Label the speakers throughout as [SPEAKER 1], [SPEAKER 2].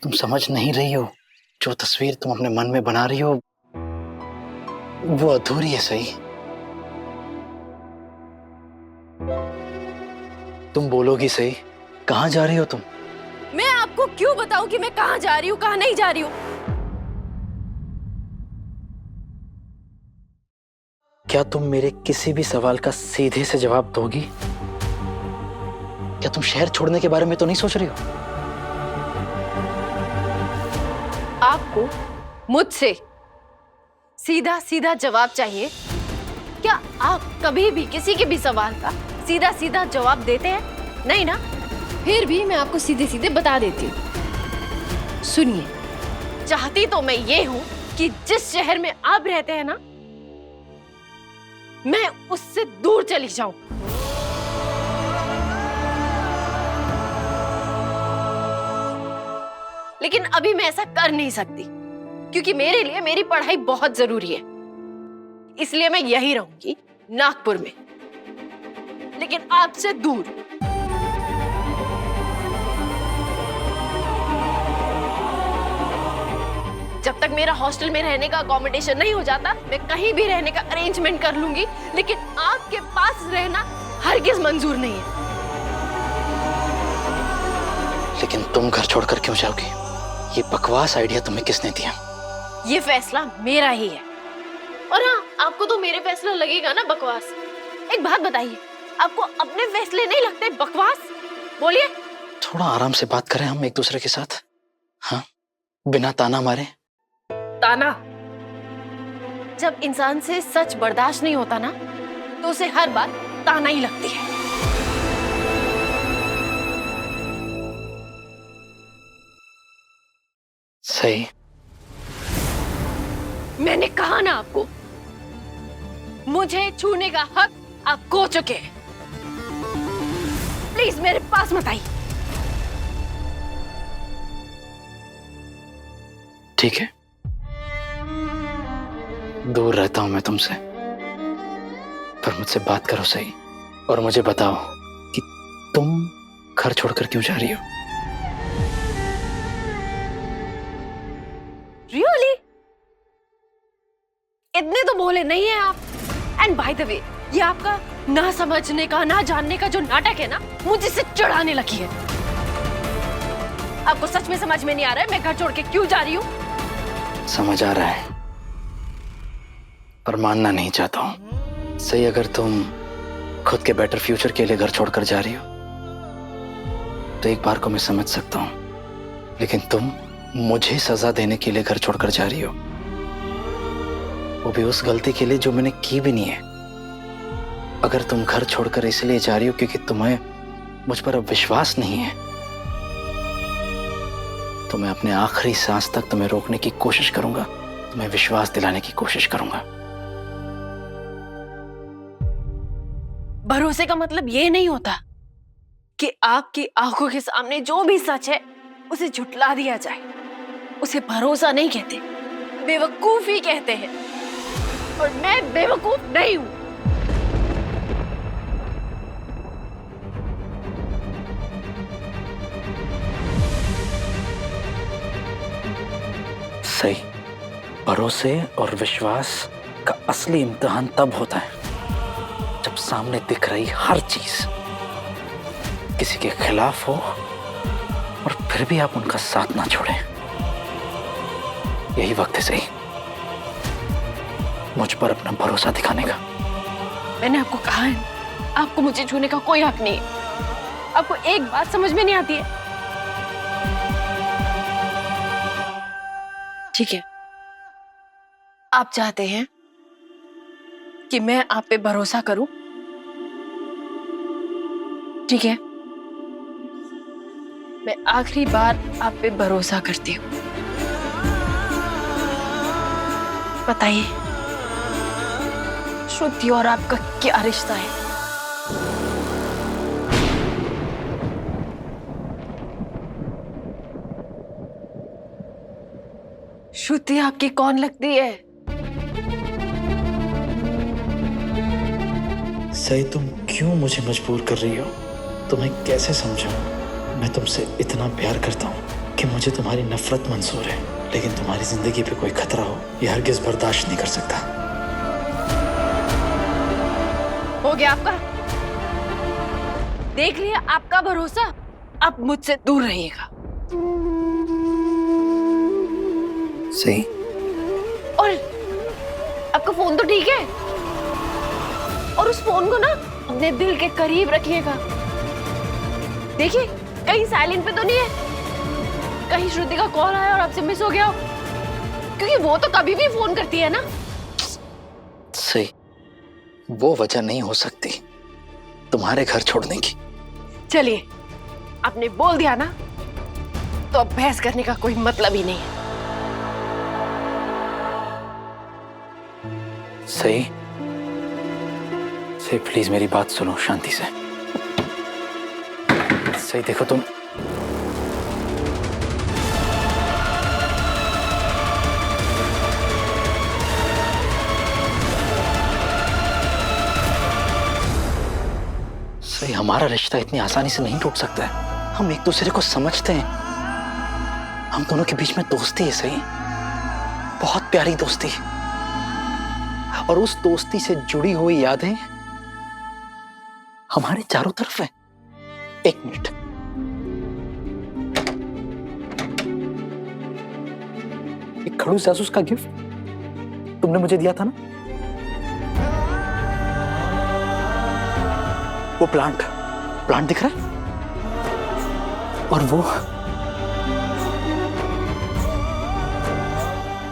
[SPEAKER 1] तुम समझ नहीं रही हो, जो तस्वीर तुम अपने मन में बना रही हो वो अधूरी है। सही, तुम बोलोगी सही, कहाँ जा रही हो तुम?
[SPEAKER 2] मैं आपको क्यों बताऊं कि मैं कहाँ जा रही हूँ, कहाँ नहीं जा रही हूँ?
[SPEAKER 1] क्या तुम मेरे किसी भी सवाल का सीधे से जवाब दोगी? क्या तुम शहर छोड़ने के बारे में तो नहीं सोच रही हो?
[SPEAKER 2] आपको मुझसे सीधा सीधा जवाब चाहिए? क्या आप कभी भी किसी के भी सवाल का सीधा सीधा जवाब देते हैं? नहीं ना? फिर भी मैं आपको सीधे सीधे बता देती हूँ। सुनिए, चाहती तो मैं ये हूँ कि जिस शहर में आप रहते हैं ना, मैं उससे दूर चली जाऊं। लेकिन अभी मैं ऐसा कर नहीं सकती, क्योंकि मेरे लिए मेरी पढ़ाई बहुत जरूरी है। इसलिए मैं यही रहूंगी, नागपुर में, लेकिन आपसे दूर। जब तक मेरा हॉस्टल में रहने का अकोमोडेशन नहीं हो जाता, मैं कहीं भी रहने का अरेंजमेंट कर लूंगी, लेकिन आपके पास रहना हरगिज मंजूर नहीं है।
[SPEAKER 1] लेकिन तुम घर छोड़कर क्यों जाओगी? ये बकवास आइडिया तुम्हें किसने दिया?
[SPEAKER 2] ये फैसला मेरा ही है। और हाँ, आपको तो मेरे फैसला लगेगा ना बकवास। एक बात बताइए, आपको अपने फैसले नहीं लगते बकवास? बोलिए।
[SPEAKER 1] थोड़ा आराम से बात करें हम एक दूसरे के साथ, हाँ, बिना ताना मारे।
[SPEAKER 2] ताना? जब इंसान से सच बर्दाश्त नहीं होता ना, तो उसे हर बात ताना ही लगती है।
[SPEAKER 1] सही।
[SPEAKER 2] मैंने कहा ना आपको, मुझे छूने का हक आप खो चुके हैं। प्लीज मेरे पास मत आइए।
[SPEAKER 1] ठीक है, दूर रहता हूं मैं तुमसे, पर मुझसे बात करो सही, और मुझे बताओ कि तुम घर छोड़कर क्यों जा रही हो?
[SPEAKER 2] रियली? इतने तो भोले नहीं है आप। एंड बाय द वे, ये आपका ना समझने का, ना जानने का जो नाटक है ना, मुझे से चिढ़ाने लगी है। आपको सच में समझ में नहीं आ रहा है मैं घर छोड़ के क्यों जा रही हूँ?
[SPEAKER 1] समझ आ रहा है, पर मानना नहीं चाहता हूं। सही, अगर तुम खुद के बेटर फ्यूचर के लिए घर छोड़कर जा रही हो तो एक बार को मैं समझ सकता हूं, लेकिन तुम मुझे सजा देने के लिए घर छोड़कर जा रही हो, वो भी उस गलती के लिए जो मैंने की भी नहीं है। अगर तुम घर छोड़कर इसलिए जा रही हो क्योंकि तुम्हें मुझ पर अब विश्वास नहीं है, तो मैं अपने आखिरी सांस तक तुम्हें रोकने की कोशिश करूंगा, तुम्हें विश्वास दिलाने की कोशिश करूंगा।
[SPEAKER 2] भरोसे का मतलब ये नहीं होता कि आपकी आंखों के सामने जो भी सच है उसे झुठला दिया जाए। उसे भरोसा नहीं कहते, बेवकूफी कहते हैं, और मैं बेवकूफ नहीं हूं।
[SPEAKER 1] सही, भरोसे और विश्वास का असली इम्तिहान तब होता है जब सामने दिख रही हर चीज किसी के खिलाफ हो और फिर भी आप उनका साथ ना छोड़ें। यही वक्त है सही मुझ पर अपना भरोसा दिखाने का।
[SPEAKER 2] मैंने आपको कहा है, आपको मुझे छूने का कोई हक नहीं है। आपको एक बात समझ में नहीं आती है? ठीक है, आप चाहते हैं कि मैं आप पे भरोसा करूं? ठीक है, मैं आखिरी बार आप पे भरोसा करती हूं। बताइए, श्रुति और आपका क्या रिश्ता है? श्रुति आपकी कौन लगती है?
[SPEAKER 1] सही, तुम क्यों मुझे मजबूर कर रही हो? तुम्हें कैसे समझाऊं? मैं तुमसे इतना प्यार करता हूं। कि मुझे तुम्हारी नफरत मंजूर है, लेकिन तुम्हारी जिंदगी पे कोई खतरा हो ये हरगिज बर्दाश्त नहीं कर सकता।
[SPEAKER 2] हो गया आपका? देख लिया आपका भरोसा, अब मुझसे दूर रहिएगा।
[SPEAKER 1] सही।
[SPEAKER 2] और आपका फोन तो ठीक है, और उस फोन को ना अपने दिल के करीब रखिएगा। देखिए कहीं साइलेंट पे तो नहीं है, कहीं श्रुति का कॉल आया और आपसे मिस हो गया हो, क्योंकि वो तो कभी भी फोन करती है ना।
[SPEAKER 1] सही, वो वजह नहीं हो सकती तुम्हारे घर छोड़ने की।
[SPEAKER 2] चलिए, आपने बोल दिया ना, तो अब बहस करने का कोई मतलब ही नहीं है।
[SPEAKER 1] सही, सही प्लीज मेरी बात सुनो शांति से। सही देखो तुम, सही हमारा रिश्ता इतनी आसानी से नहीं टूट सकता है। हम एक दूसरे को समझते हैं, हम दोनों के बीच में दोस्ती है। सही, बहुत प्यारी दोस्ती, और उस दोस्ती से जुड़ी हुई यादें हमारे चारों तरफ है। एक मिनट, एक खड़ूस जासूस का गिफ्ट तुमने मुझे दिया था ना, वो प्लांट दिख रहा है, और वो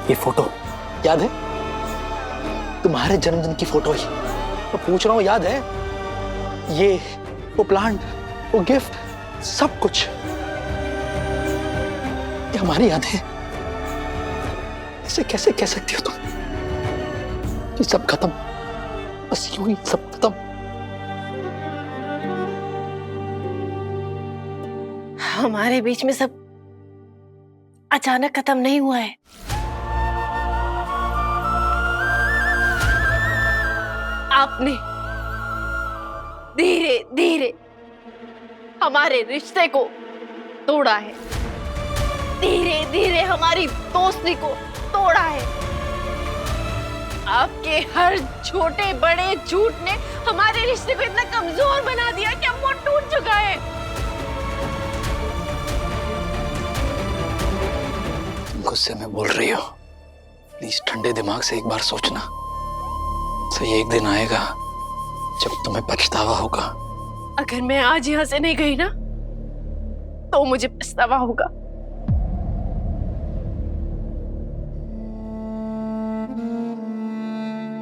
[SPEAKER 1] ये फोटो याद है, तुम्हारे जन्मदिन की फोटो ही तो पूछ रहा हूं, याद है? ये वो प्लांट, वो गिफ्ट, सब कुछ ये हमारी याद है। इसे कैसे कह सकती हो तुम? ये सब खत्म, बस यूं ही सब खत्म।
[SPEAKER 2] हमारे बीच में सब अचानक खत्म नहीं हुआ है। आपने धीरे धीरे हमारे रिश्ते को तोड़ा है, धीरे धीरे हमारी दोस्ती को तोड़ा है। आपके हर छोटे बड़े झूठ ने हमारे रिश्ते को इतना कमजोर बना दिया कि अब वो टूट चुका है।
[SPEAKER 1] गुस्से में बोल रही हो, प्लीज ठंडे दिमाग से एक बार सोचना। सही, एक दिन आएगा जब तुम्हें पछतावा होगा।
[SPEAKER 2] अगर मैं आज यहाँ से नहीं गई ना, तो मुझे पछतावा होगा।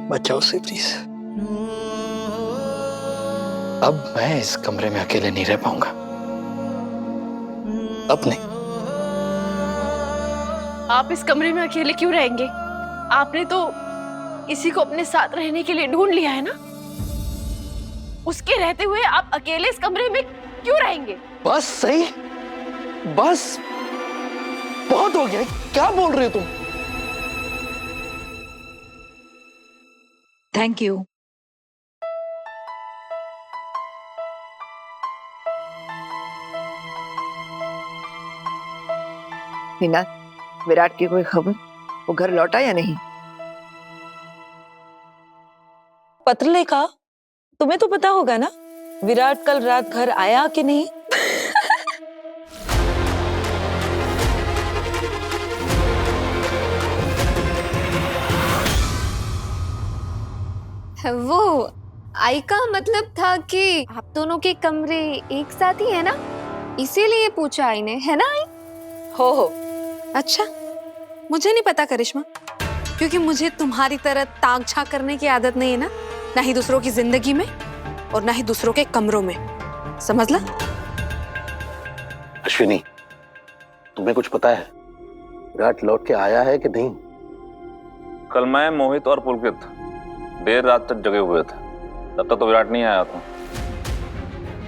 [SPEAKER 1] बचाओ से प्लीज। अब मैं इस कमरे में अकेले नहीं रह पाऊंगा, अब नहीं।
[SPEAKER 2] आप इस कमरे में अकेले क्यों रहेंगे? आपने तो इसी को अपने साथ रहने के लिए ढूंढ लिया है ना। उसके रहते हुए आप अकेले इस कमरे में क्यों रहेंगे?
[SPEAKER 1] बस सही, बस बहुत हो गया। क्या बोल रहे हो तुम?
[SPEAKER 3] Thank you.
[SPEAKER 4] मीना, विराट की कोई खबर? वो घर लौटा या नहीं?
[SPEAKER 3] पत्र लिखा? तुम्हें तो पता होगा ना, विराट कल रात घर आया कि नहीं?
[SPEAKER 5] वो आई का मतलब था कि आप दोनों के कमरे एक साथ ही है ना, इसीलिए पूछा आई ने, है ना आई?
[SPEAKER 3] हो।
[SPEAKER 6] अच्छा, मुझे नहीं पता करिश्मा, क्योंकि मुझे तुम्हारी तरह ताक झांक करने की आदत नहीं है ना, ना ही दूसरों की जिंदगी में और ना ही दूसरों के कमरों में, समझ ला?
[SPEAKER 7] अश्विनी, तुम्हें कुछ पता है विराट लौट के आया है कि नहीं?
[SPEAKER 8] कल मैं, मोहित और पुलकित देर रात तक जगे हुए थे, तब तक तो विराट नहीं आया था।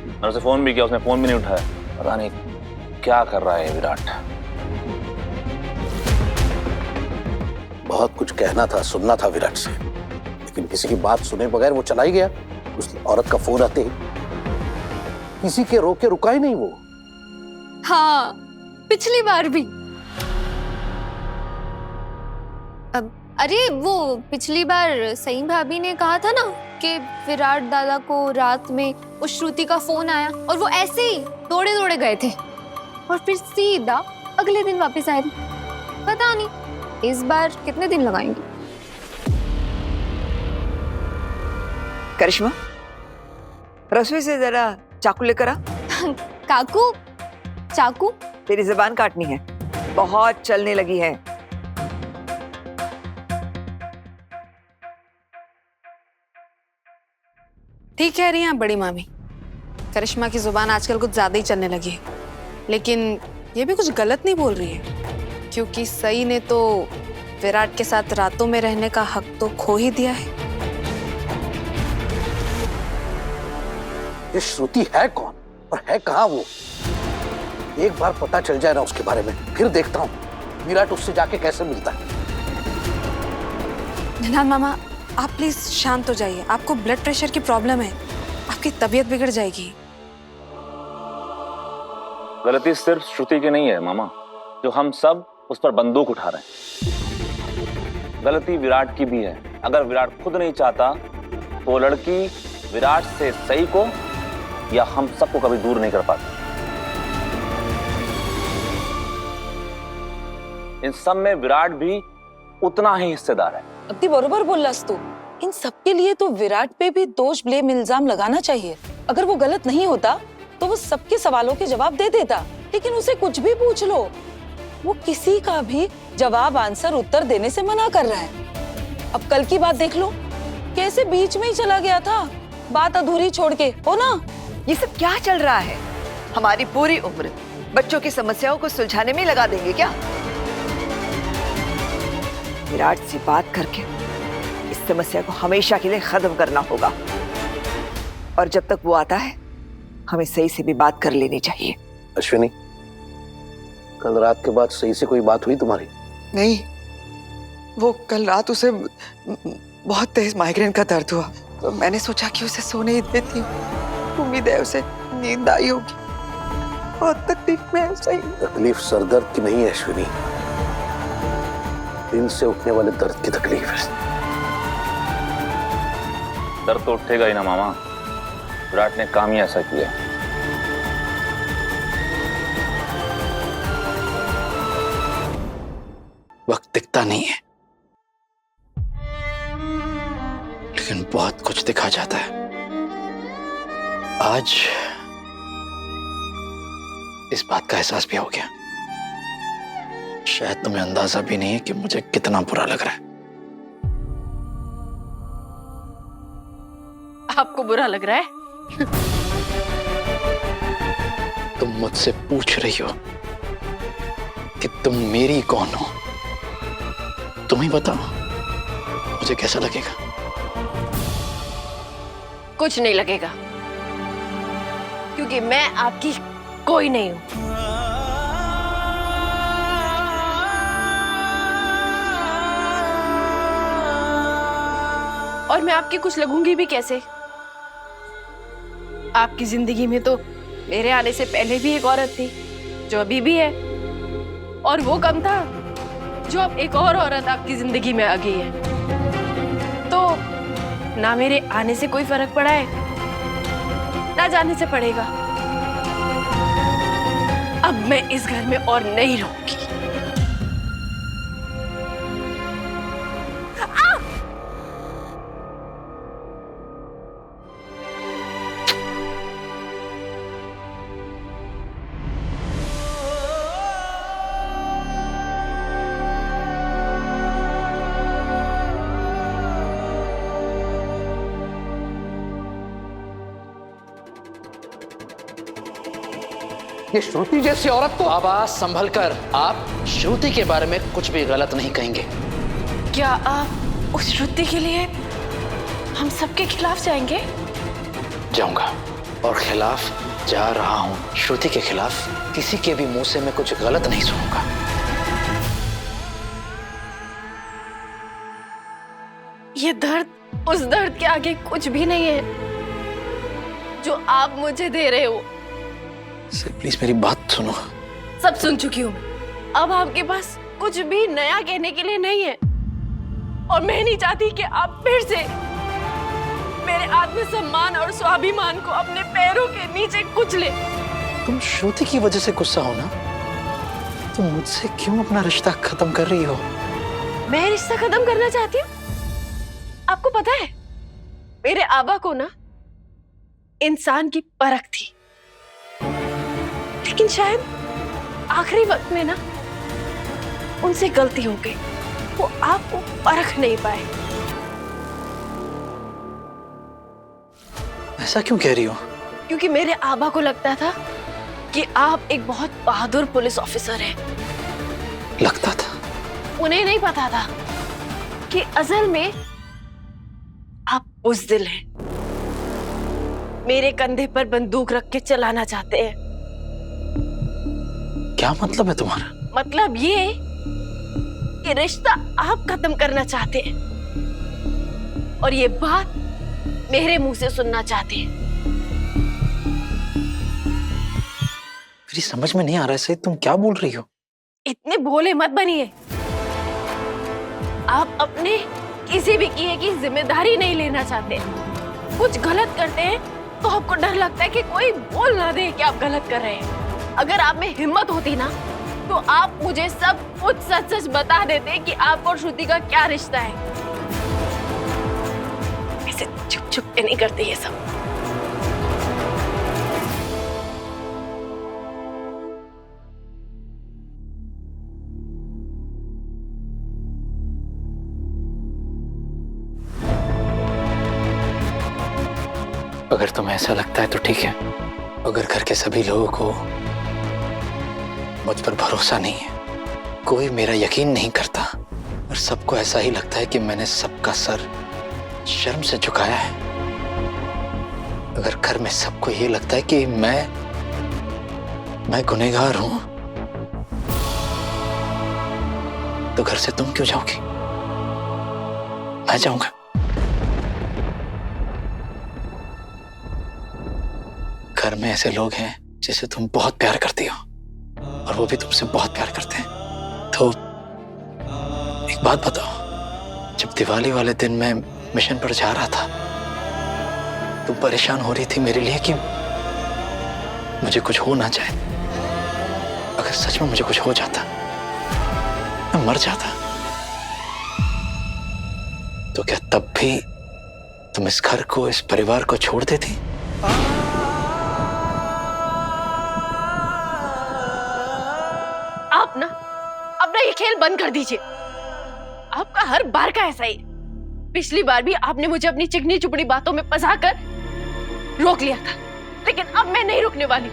[SPEAKER 8] मैंने उसे फोन भी किया, उसने फोन भी नहीं उठाया। पता नहीं क्या कर रहा है विराट।
[SPEAKER 7] बहुत कुछ कहना था, सुनना था विराट से, लेकिन किसी की बात सुने बगैर वो चला ही गया। उस औरत का फोन आते ही किसी के रोके रुका ही नहीं वो।
[SPEAKER 6] हाँ,
[SPEAKER 5] पिछली बार भी। अरे वो पिछली बार सई भाभी ने कहा था ना कि विराट दादा को रात में उस श्रुति का फोन आया और वो ऐसे ही दौड़े दौड़े गए थे और फिर सीधा अगले दिन वापस आए थे। पता नहीं इस बार कितने दिन लगाएंगे।
[SPEAKER 4] करिश्मा, रसोई से जरा चाकू लेकर आ।
[SPEAKER 5] काकू, चाकू?
[SPEAKER 4] तेरी जुबान काटनी है, बहुत चलने लगी है।
[SPEAKER 6] ठीक कह रही हैं बड़ी मामी, करिश्मा की जुबान आजकल कुछ ज्यादा ही चलने लगी है। लेकिन ये भी कुछ गलत नहीं बोल रही है, क्योंकि सई ने तो विराट के साथ रातों में रहने का हक तो खो ही दिया है।
[SPEAKER 7] ये श्रुति है कौन और है कहाँ वो? एक बार पता चल जाए ना उसके बारे में, फिर देखता हूँ विराट उससे जाके कैसे मिलता है।
[SPEAKER 6] निनाद मामा, आप प्लीज शांत हो जाइए। आपको ब्लड प्रेशर की प्रॉब्लम है, आपकी तबीयत बिगड़ जाएगी।
[SPEAKER 8] गलती सिर्फ श्रुति की नहीं है मामा, जो हम सब उस पर बंदूक उठा रहे हैं। गलती विराट की भी है। अगर विराट खुद नहीं चाहता तो वो लड़की विराट से सई को या हम सबको कभी दूर नहीं कर पाती। इन सब में विराट भी उतना ही हिस्सेदार है।
[SPEAKER 3] अगदी बरोबर बोललास तू। इन सबके लिए तो विराट पे भी दोष, ब्लेम, इल्जाम लगाना चाहिए। अगर वो गलत नहीं होता तो वो सबके सवालों के जवाब दे देता, लेकिन उसे कुछ भी पूछ लो, वो किसी का भी जवाब, आंसर, उत्तर देने से मना कर रहा है। अब कल की बात देख लो, कैसे बीच में ही चला गया था, बात अधूरी छोड़ के, हो ना?
[SPEAKER 4] ये सब क्या चल रहा है? हमारी पूरी उम्र बच्चों की समस्याओं को सुलझाने में लगा देंगे क्या? विराट से बात करके इस समस्या को हमेशा के लिए खत्म करना होगा। और जब तक वो आता है, हमें सही से भी बात कर लेनी चाहिए।
[SPEAKER 7] अश्विनी, कल रात के बाद सही से कोई बात हुई तुम्हारी?
[SPEAKER 9] नहीं, वो कल रात उसे बहुत तेज माइग्रेन का दर्द हुआ, तो मैंने सोचा कि उसे सोने ही देती हूँ। उम्मीद है उसे नींद आई होगी। बहुत तकलीफ में है सही।
[SPEAKER 7] तकलीफ सरदर्द की नहीं है अश्विनी, दिन से उठने वाले दर्द की तकलीफ है।
[SPEAKER 8] दर्द तो उठेगा ही ना मामा, विराट ने काम ही ऐसा किया।
[SPEAKER 1] वक्त दिखता नहीं है, लेकिन बहुत कुछ दिखा जाता है। आज इस बात का एहसास भी हो गया। शायद तुम्हें अंदाजा भी नहीं है कि मुझे कितना बुरा लग रहा है।
[SPEAKER 2] आपको बुरा लग रहा है?
[SPEAKER 1] तुम मुझसे पूछ रही हो कि तुम मेरी कौन हो? तुम ही बताओ, मुझे कैसा लगेगा?
[SPEAKER 2] कुछ नहीं लगेगा, क्योंकि मैं आपकी कोई नहीं हूं। और मैं आपकी कुछ लगूंगी भी कैसे? आपकी जिंदगी में तो मेरे आने से पहले भी एक औरत थी, जो अभी भी है, और वो कम था जो अब एक और औरत आपकी जिंदगी में आ गई है। तो ना मेरे आने से कोई फर्क पड़ा है, ना जाने से पड़ेगा। अब मैं इस घर में और नहीं रहूंगी।
[SPEAKER 7] ये श्रुति जैसी औरत को
[SPEAKER 1] बाबा संभल कर, आप श्रुति के बारे में कुछ भी गलत नहीं कहेंगे।
[SPEAKER 2] क्या आप उस श्रुति के लिए हम सबके खिलाफ जाएंगे?
[SPEAKER 1] जाऊंगा, और खिलाफ जा रहा हूं। श्रुति के खिलाफ किसी के भी मुंह से मैं कुछ गलत नहीं सुनूंगा।
[SPEAKER 2] ये दर्द उस दर्द के आगे कुछ भी नहीं है जो आप मुझे दे रहे हो।
[SPEAKER 1] प्लीज मेरी बात सुनो।
[SPEAKER 2] सब सुन चुकी हूँ मैं। अब आपके पास कुछ भी नया कहने के लिए नहीं है और मैं नहीं चाहती कि आप फिर से मेरे आत्मसम्मान और स्वाभिमान को अपने पैरों के नीचे कुचले।
[SPEAKER 1] तुम श्रुति की वजह से गुस्सा हो ना? तुम मुझसे क्यों अपना रिश्ता खत्म कर रही हो?
[SPEAKER 2] मैं रिश्ता खत्म करना चाहती हूँ? आपको पता है मेरे आबा को ना इंसान की परख थी, लेकिन शायद आखिरी वक्त में ना उनसे गलती हो गई, वो आपको परख नहीं पाए।
[SPEAKER 1] ऐसा क्यों कह रही हो?
[SPEAKER 2] क्योंकि मेरे आबा को लगता था कि आप एक बहुत बहादुर पुलिस ऑफिसर हैं।
[SPEAKER 1] लगता था?
[SPEAKER 2] उन्हें नहीं पता था कि असल में आप बुज़दिल हैं, मेरे कंधे पर बंदूक रख के चलाना चाहते हैं।
[SPEAKER 1] क्या मतलब है तुम्हारा?
[SPEAKER 2] मतलब ये कि रिश्ता आप खत्म करना चाहते हैं और ये बात मेरे मुंह से सुनना चाहते हैं।
[SPEAKER 1] मेरी समझ में नहीं आ रहा है, सही तुम क्या बोल रही हो?
[SPEAKER 2] इतने भोले मत बनिए। आप अपने किसी भी किए की जिम्मेदारी नहीं लेना चाहते। कुछ गलत करते हैं तो आपको डर लगता है कि कोई बोल ना दे कि आप गलत कर रहे हैं। अगर आप में हिम्मत होती ना तो आप मुझे सब कुछ सच सच बता देते कि आपको और श्रुति का क्या रिश्ता है। ऐसे चुप चुप के नहीं करते ये सब।
[SPEAKER 1] अगर तुम्हें ऐसा लगता है तो ठीक है। अगर घर के सभी लोगों को मुझ पर भरोसा नहीं है, कोई मेरा यकीन नहीं करता और सबको ऐसा ही लगता है कि मैंने सबका सर शर्म से झुकाया है, अगर घर में सबको ये लगता है कि मैं गुनहगार हूं, तो घर से तुम क्यों जाओगी? मैं जाऊंगा। घर में ऐसे लोग हैं जिसे तुम बहुत प्यार करती हो और वो भी तुमसे बहुत प्यार करते हैं। तो एक बात बताओ, जब दिवाली वाले दिन मैं मिशन पर जा रहा था तुम परेशान हो रही थी मेरे लिए कि मुझे कुछ हो ना जाए। अगर सच में मुझे कुछ हो जाता, मैं मर जाता, तो क्या तब भी तुम इस घर को, इस परिवार को छोड़ देती?
[SPEAKER 2] आप ना ये खेल बंद कर दीजिए। आपका हर बार का ऐसा ही। पिछली बार भी आपने मुझे अपनी चिकनी चुपड़ी बातों में फंसाकर रोक लिया था, लेकिन अब मैं नहीं रुकने वाली।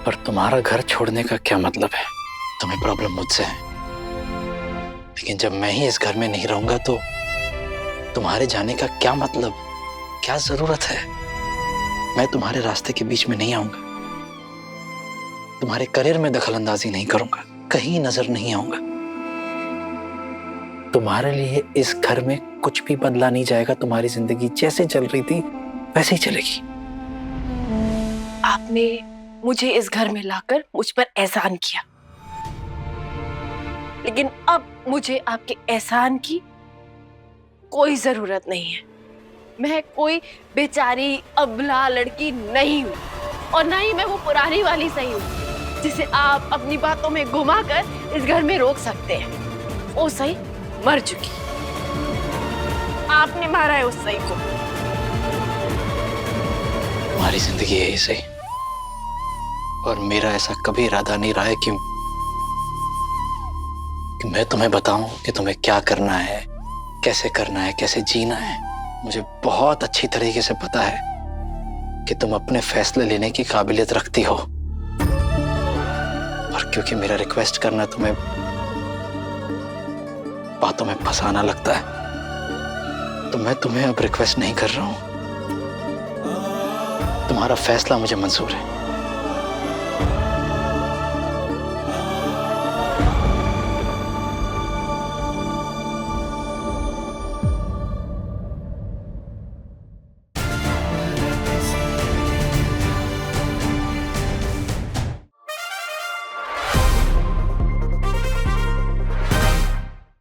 [SPEAKER 1] पर तुम्हारा घर छोड़ने का क्या मतलब है? तुम्हें प्रॉब्लम मुझसे है, लेकिन जब मैं ही इस घर में नहीं रहूंगा तो तुम्हारे जाने का क्या मतलब, क्या जरूरत है? मैं तुम्हारे रास्ते के बीच में नहीं आऊंगा, तुम्हारे करियर में दखल अंदाजी नहीं करूंगा, कहीं नजर नहीं आऊंगा। तुम्हारे लिए इस घर में कुछ भी बदला नहीं जाएगा। तुम्हारी जिंदगी जैसे चल रही थी वैसे ही चलेगी।
[SPEAKER 2] आपने मुझे इस घर में लाकर मुझ पर एहसान किया, लेकिन अब मुझे आपके एहसान की कोई जरूरत नहीं है। मैं कोई बेचारी अबला लड़की नहीं हूँ और ना ही मैं वो पुरानी वाली सही हूँ जिसे आप अपनी बातों में घुमाकर इस घर में रोक सकते हैं। वो सही मर चुकी, आपने मारा है उस सही को।
[SPEAKER 1] तुम्हारी जिंदगी है ये सही, और मेरा ऐसा कभी इरादा नहीं रहा है कि मैं तुम्हें बताऊं कि तुम्हें क्या करना है, कैसे करना है, कैसे जीना है। मुझे बहुत अच्छी तरीके से पता है कि तुम अपने फैसले लेने की काबिलियत रखती हो, और क्योंकि मेरा रिक्वेस्ट करना तुम्हें बातों में फंसाना लगता है, तो मैं तुम्हें अब रिक्वेस्ट नहीं कर रहा हूं। तुम्हारा फैसला मुझे मंजूर है।